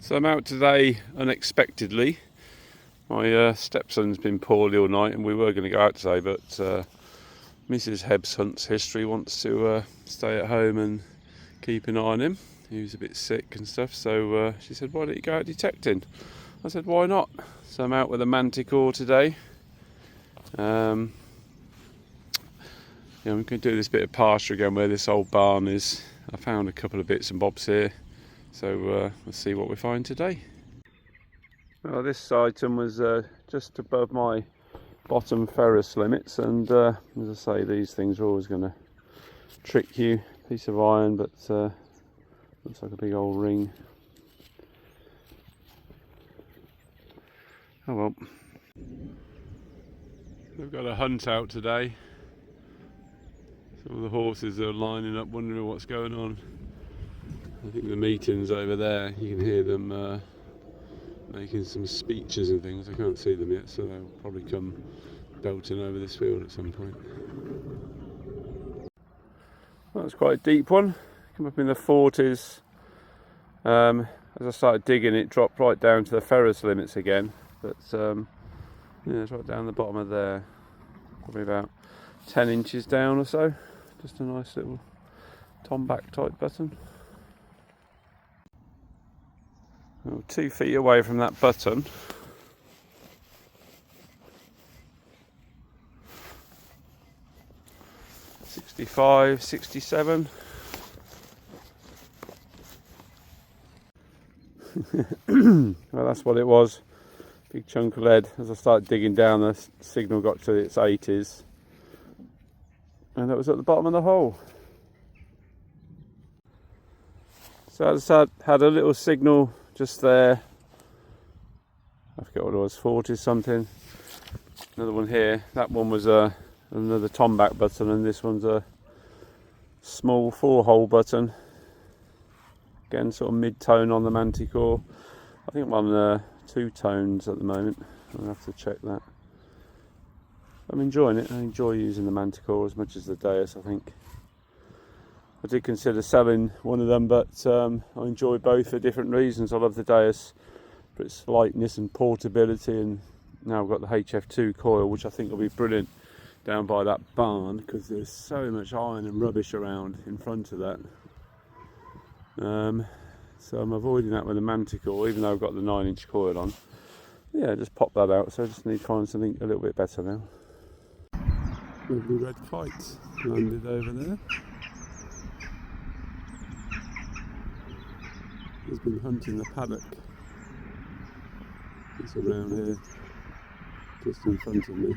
So I'm out today unexpectedly. My stepson's been poorly all night and we were going to go out today, but Mrs. Hebbs Hunt's History wants to stay at home and keep an eye on him. He was a bit sick and stuff, so she said, why don't you go out detecting? I said, why not? So I'm out with a Manticore today. I'm going to do this bit of pasture again where this old barn is. I found a couple of bits and bobs here, so let's see what we find today. Well, this item was just above my bottom ferrous limits, and as I say, these things are always going to trick you. Piece of iron, but looks like a big old ring. Oh well. We've got a hunt out today. Some of the horses are lining up wondering what's going on. I think the meeting's over there. You can hear them making some speeches and things. I can't see them yet, so they'll probably come belting over this field at some point. Well, that's quite a deep one. Come up in the 40s. As I started digging, it dropped right down to the ferrous limits again. But yeah, it's right down the bottom of there. Probably about 10 inches down or so. Just a nice little tomback type button. Oh, 2 feet away from that button, '65, '67. Well, that's what it was. Big chunk of lead. As I started digging down, the signal got to its 80s, and that was at the bottom of the hole. So I just had a little signal just there. I forget what it was, 40 something. Another one here. That one was another tomback button, and this one's a small 4-hole button. Again, sort of mid-tone on the Manticore. I think I'm on 2 tones at the moment. I'll have to check that. I'm enjoying it. I enjoy using the Manticore as much as the Deus, I think. I did consider selling one of them, but I enjoy both for different reasons. I love the Deus for its lightness and portability, and now I've got the HF2 coil, which I think will be brilliant down by that barn, because there's so much iron and rubbish around in front of that. So I'm avoiding that with the Manticore, even though I've got the 9-inch coil on. Yeah, just pop that out, so I just need to find something a little bit better now. Lovely red kite landed over there. He's been hunting the paddock. It's around here, just in front of me.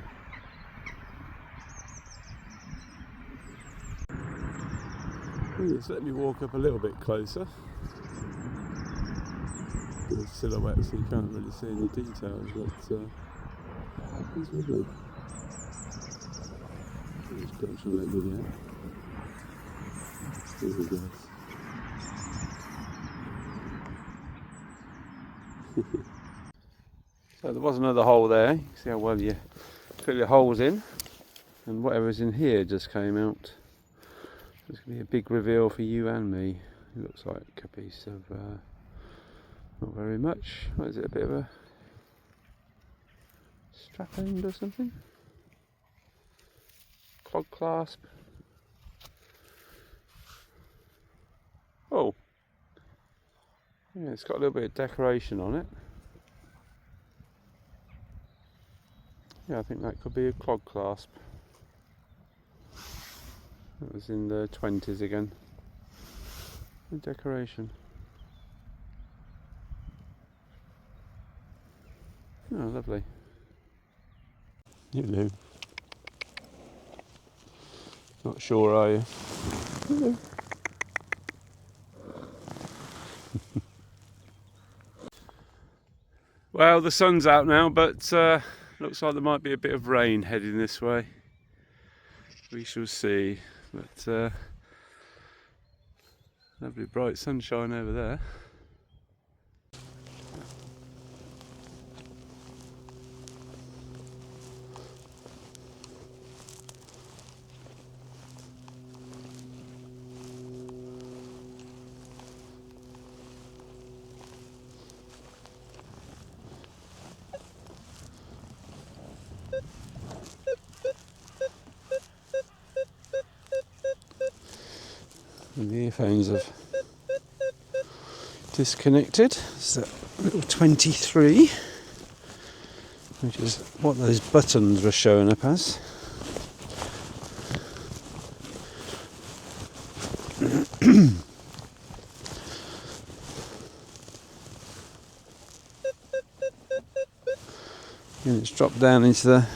Just let me walk up a little bit closer. The silhouette, so you can't really see any details, but it's lovely. Just got some of that video. There he goes. So there was another hole there. You can see how well you fill your holes in, and whatever's in here just came out. It's going to be a big reveal for you and me. It looks like a piece of not very much. What is it? A bit of a strap end or something? Clog clasp. Oh, yeah, it's got a little bit of decoration on it. Yeah, I think that could be a clog clasp. That was in the 20s again. The decoration. Oh, lovely. Hello. Not sure, are you? Hello. Well, the sun's out now, but looks like there might be a bit of rain heading this way. We shall see. But lovely bright sunshine over there. And the earphones have disconnected. So little 23, which is what those buttons were showing up as. And it's dropped down into the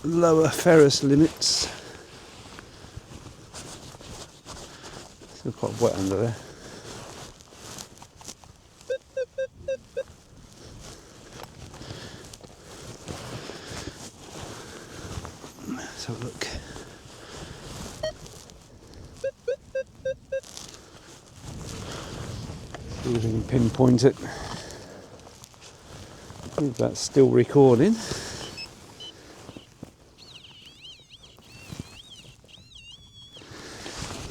lower ferrous limits. Still quite wet under there. Let's have a look. See if we can pinpoint it. If that's still recording.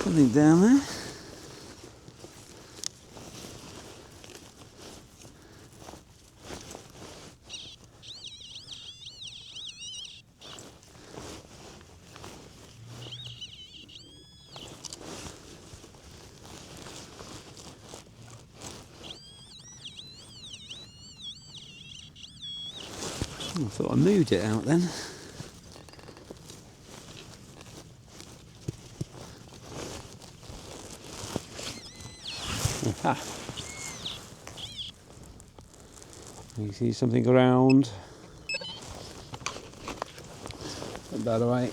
Something down there. I thought I moved it out then. Aha. You see something around. Put that away.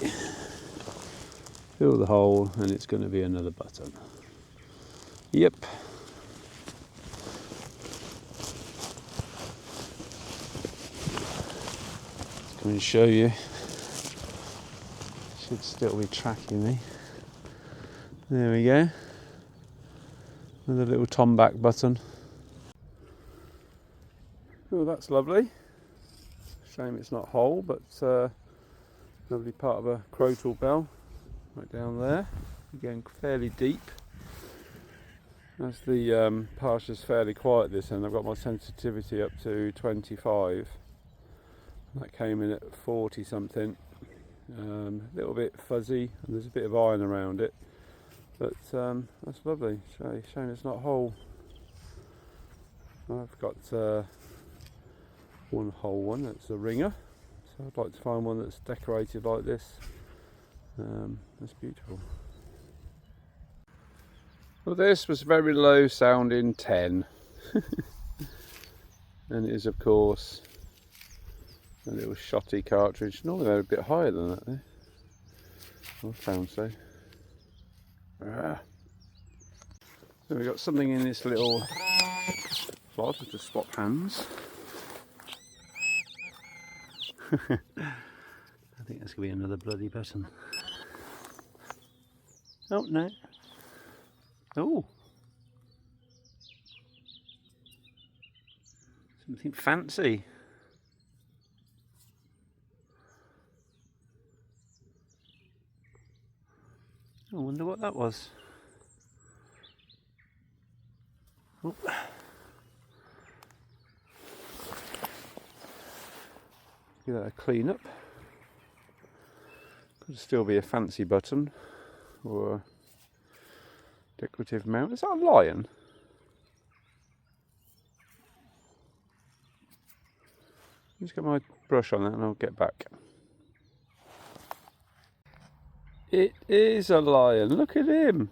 Fill the hole and it's going to be another button. Yep. Let's come and show you. Should still be tracking me. There we go. Another little tomback button. Oh, that's lovely. Shame it's not whole, but lovely part of a crotal bell. Right down there. Again, fairly deep. As the pasture's fairly quiet this end, I've got my sensitivity up to 25. That came in at 40 something. A little bit fuzzy, and there's a bit of iron around it. But that's lovely. Shame it's not whole. I've got one whole one, that's a ringer. So I'd like to find one that's decorated like this. That's beautiful. Well, this was very low sounding 10. And it is, of course, a little shotty cartridge. Normally they're a bit higher than that, though. I found so. So we've got something in this little cloth to swap hands. I think that's going to be another bloody button. Oh, no. Oh. Something fancy. I wonder what that was. Oh. Give that a clean up. Could still be a fancy button or a decorative mount. Is that a lion? Just get my brush on that and I'll get back. It is a lion. Look at him.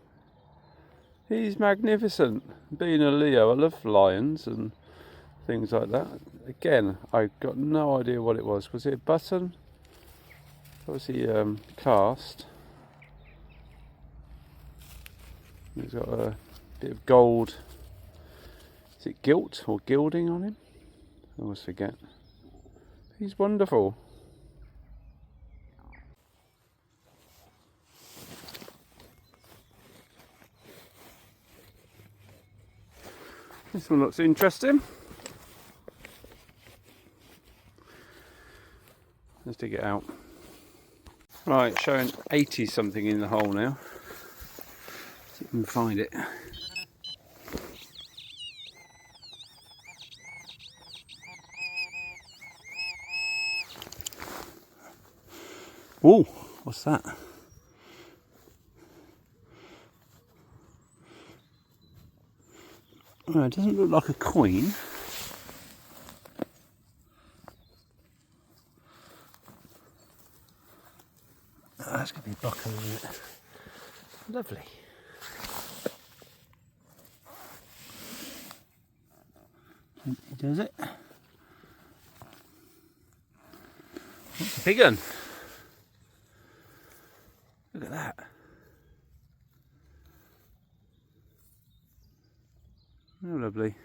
He's magnificent. Being a Leo, I love lions and things like that. Again, I've got no idea what it was. Was it a button? Obviously cast. He's got a bit of gold. Is it gilt or gilding on him? I always forget. He's wonderful. This one looks interesting. Let's dig it out. Right, showing 80 something in the hole now. See if we can find it. Oh, what's that? Oh, it doesn't look like a coin. Oh, that's going to be a buckle, isn't it? Lovely. He does it. That's a big one. Look at that. Oh, lovely.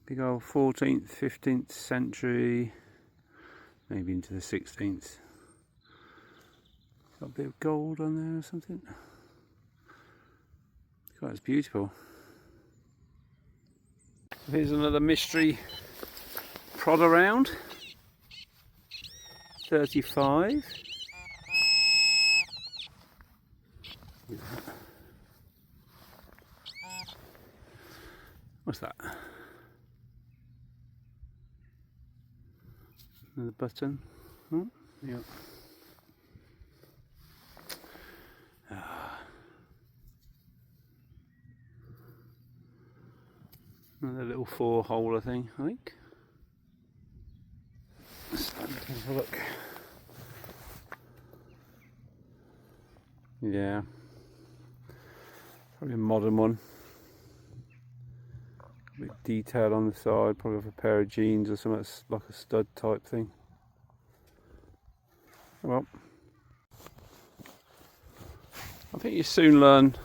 Big old 14th, 15th century, maybe into the 16th. Got a bit of gold on there or something. God, it's beautiful. Here's another mystery prod around. 35. What's that? Another button. Oh, yeah. Another little 4-holer thing, I think. Let's have a look. Yeah, probably a modern one. A bit of detail on the side, probably of a pair of jeans or something that's like a stud type thing. Well, I think you soon learn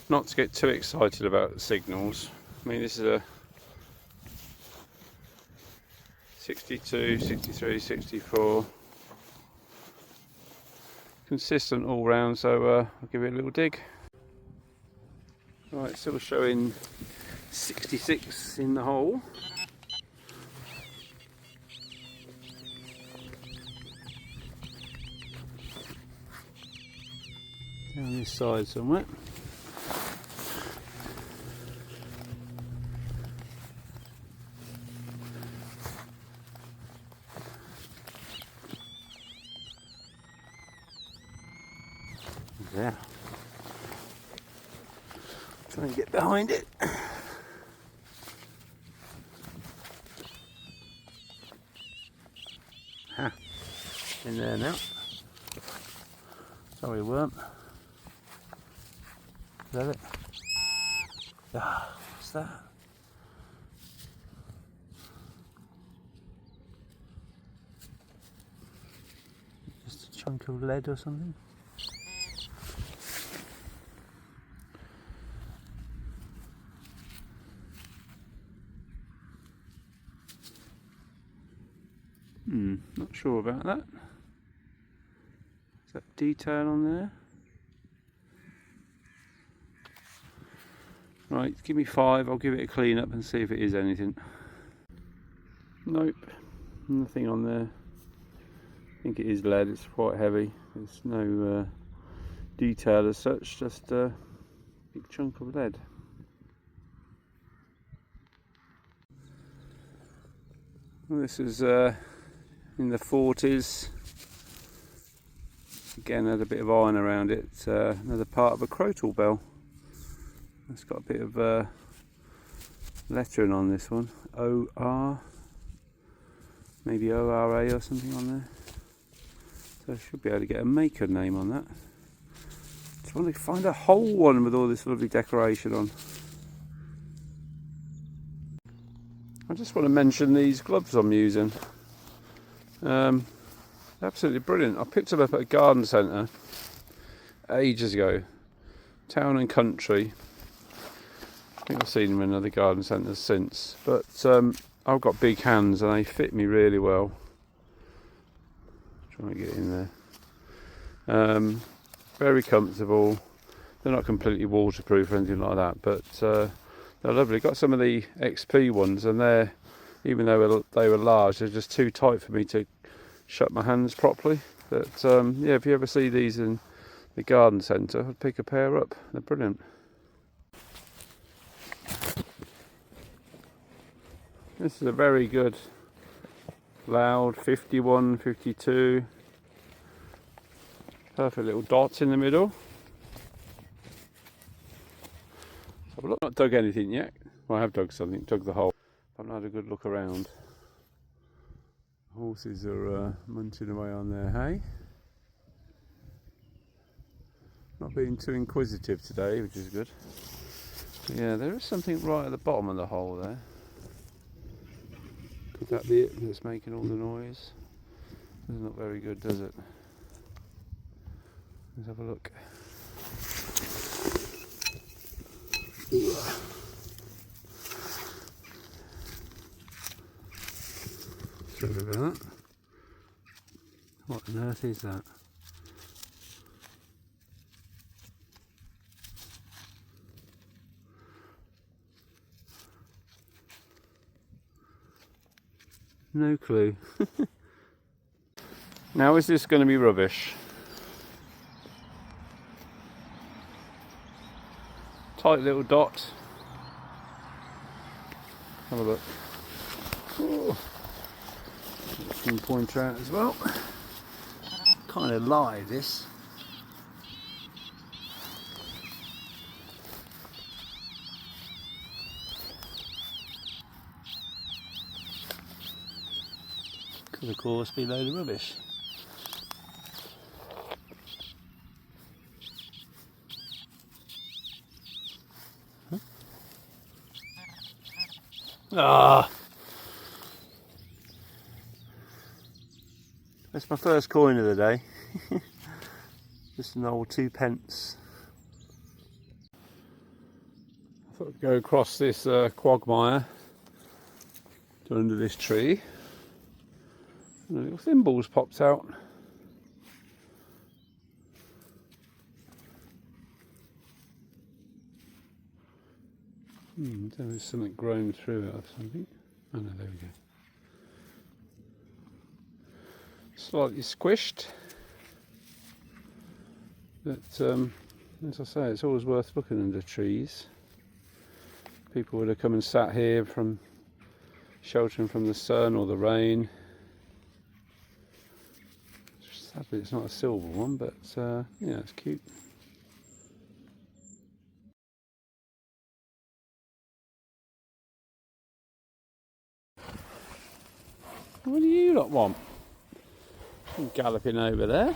not to get too excited about the signals. I mean, this is a 62, 63, 64. Consistent all round, so I'll give it a little dig. Right, still showing 66 in the hole. Down this side somewhere. There. Try and get behind it. Ha! In there now. Sorry, worm. Is that it? Ah, what's that? Just a chunk of lead or something? Not sure about that. Is that detail on there? Right, give me 5, I'll give it a clean up and see if it is anything. Nope, nothing on there. I think it is lead, it's quite heavy. There's no detail as such, just a big chunk of lead. Well, this is in the 40s. Again, had a bit of iron around it. Another part of a crotal bell. It's got a bit of lettering on this one. OR, maybe ORA or something on there. So I should be able to get a maker name on that. Just want to find a whole one with all this lovely decoration on. I just want to mention these gloves I'm using. Absolutely brilliant. I picked them up at a garden centre ages ago. Town and Country. I think I've seen them in other garden centres since. But I've got big hands and they fit me really well. Trying to get in there. Very comfortable. They're not completely waterproof or anything like that, but they're lovely. Got some of the XP ones, and they're, even though they were large, they're just too tight for me to shut my hands properly. But yeah, if you ever see these in the garden centre, I'd pick a pair up. They're brilliant. This is a very good, loud 51, 52. Perfect little dots in the middle. Have a look. Not dug anything yet. Well, I have dug something, dug the hole. I've not had a good look around. Horses are munching away on their hay. Not being too inquisitive today, which is good. But yeah, there is something right at the bottom of the hole there. Could that be it that's making all the noise? Doesn't look very good, does it? Let's have a look. Sorry about that. What on earth is that? No clue. Now is this going to be rubbish? Tight little dot. Have a look. Oh. Pin pointer out as well. Kind of live this. Could of course be a load of rubbish. Huh? Ah! That's my first coin of the day. Just an old 2p. I thought I'd go across this quagmire to under this tree. And the little thimbles popped out. There is something growing through it or something. Oh no, there we go. Slightly squished. But as I say, it's always worth looking under trees. People would have come and sat here from sheltering from the sun or the rain. Sadly it's not a silver one, but yeah, it's cute. What do you lot want? I'm galloping over there.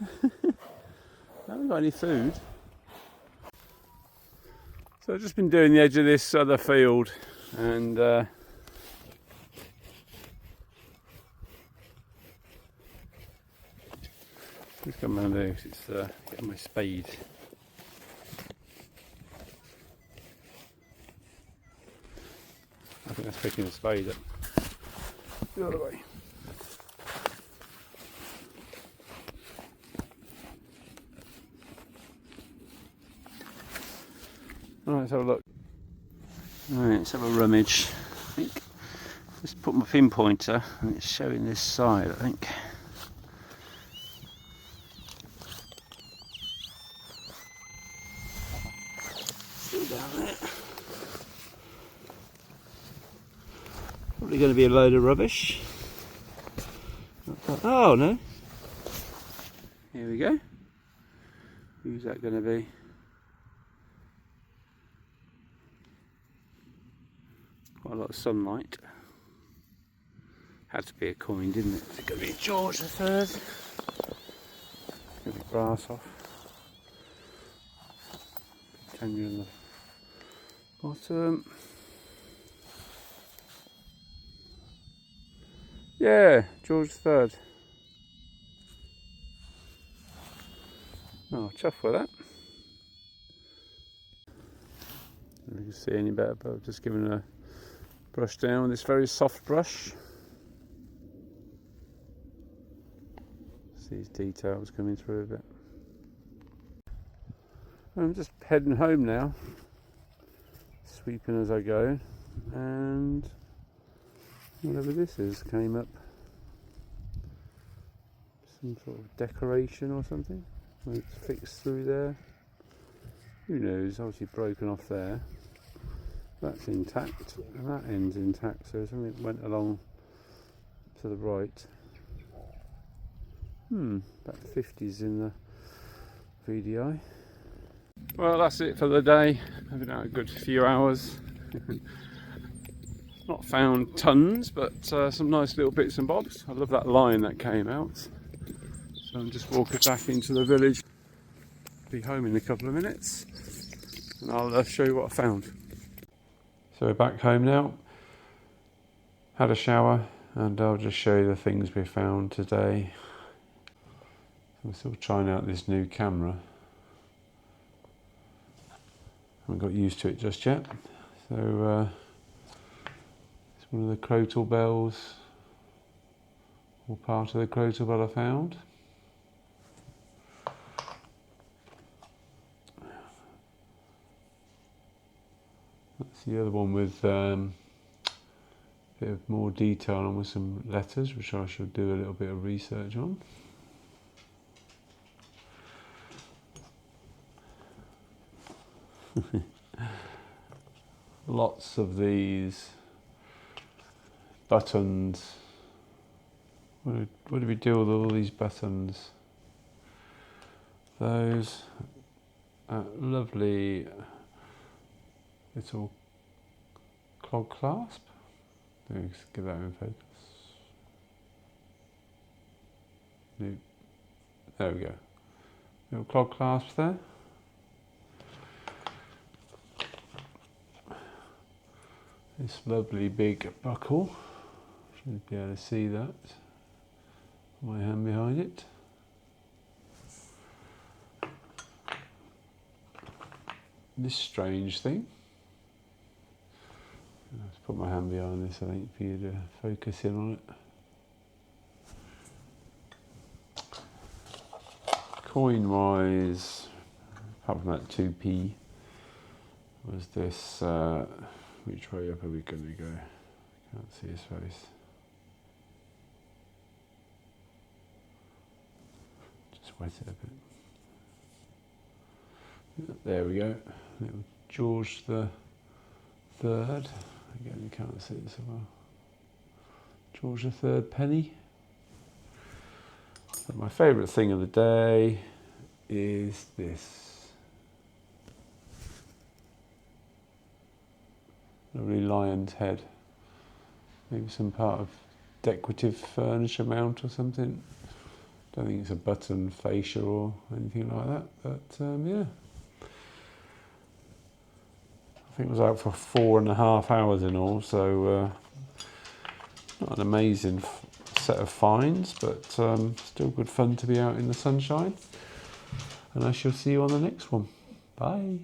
I haven't got any food. So I've just been doing the edge of this other field and just come around here because it's getting my spade. I think that's picking the spade up. The other way. Right, let's have a look. Right, let's have a rummage. I think just put my pinpointer and it's showing this side, I think. Still down there. Probably going to be a load of rubbish. Oh no. Here we go. Who's that going to be? Quite a lot of sunlight. Had to be a coin, didn't it? It's going to be George III. Get the grass off. Tenure on the bottom. Yeah, George III. Oh, chuff with that. I don't know if you can see any better, but I've just given a brush down with this very soft brush. See these details coming through a bit. I'm just heading home now, sweeping as I go, and whatever this is came up. Some sort of decoration or something. It's fixed through there. Who knows? Obviously broken off there. That's intact, and that end's intact. So something went along to the right. About 50s in the VDI. Well, that's it for the day. I've been out a good few hours. Not found tons, but some nice little bits and bobs. I love that line that came out. So I'm just walking back into the village. Be home in a couple of minutes, and I'll show you what I found. So we're back home now. Had a shower, and I'll just show you the things we found today. I'm still trying out this new camera. Haven't got used to it just yet. So it's one of the crotal bells, or part of the crotal bell I found. That's the other one with a bit of more detail on, with some letters, which I should do a little bit of research on. Lots of these buttons. What do we do with all these buttons? Those lovely little clog clasp. Let's get that in focus. There we go. Little clog clasp there. This lovely big buckle. Should be able to see that. My hand behind it. This strange thing. Let's put my hand behind this, I think, for you to focus in on it. Coin-wise, apart from that 2p, was this, which way up are we going to go? Can't see his face. Just wet it a bit. There we go. Little George the Third. Again, you can't see it so well. George the Third penny. But my favourite thing of the day is this lovely lion's head. Maybe some part of decorative furniture mount or something. Don't think it's a button fascia or anything like that, but yeah. I think it was out for 4.5 hours in all, so not an amazing set of finds, but still good fun to be out in the sunshine. And I shall see you on the next one. Bye.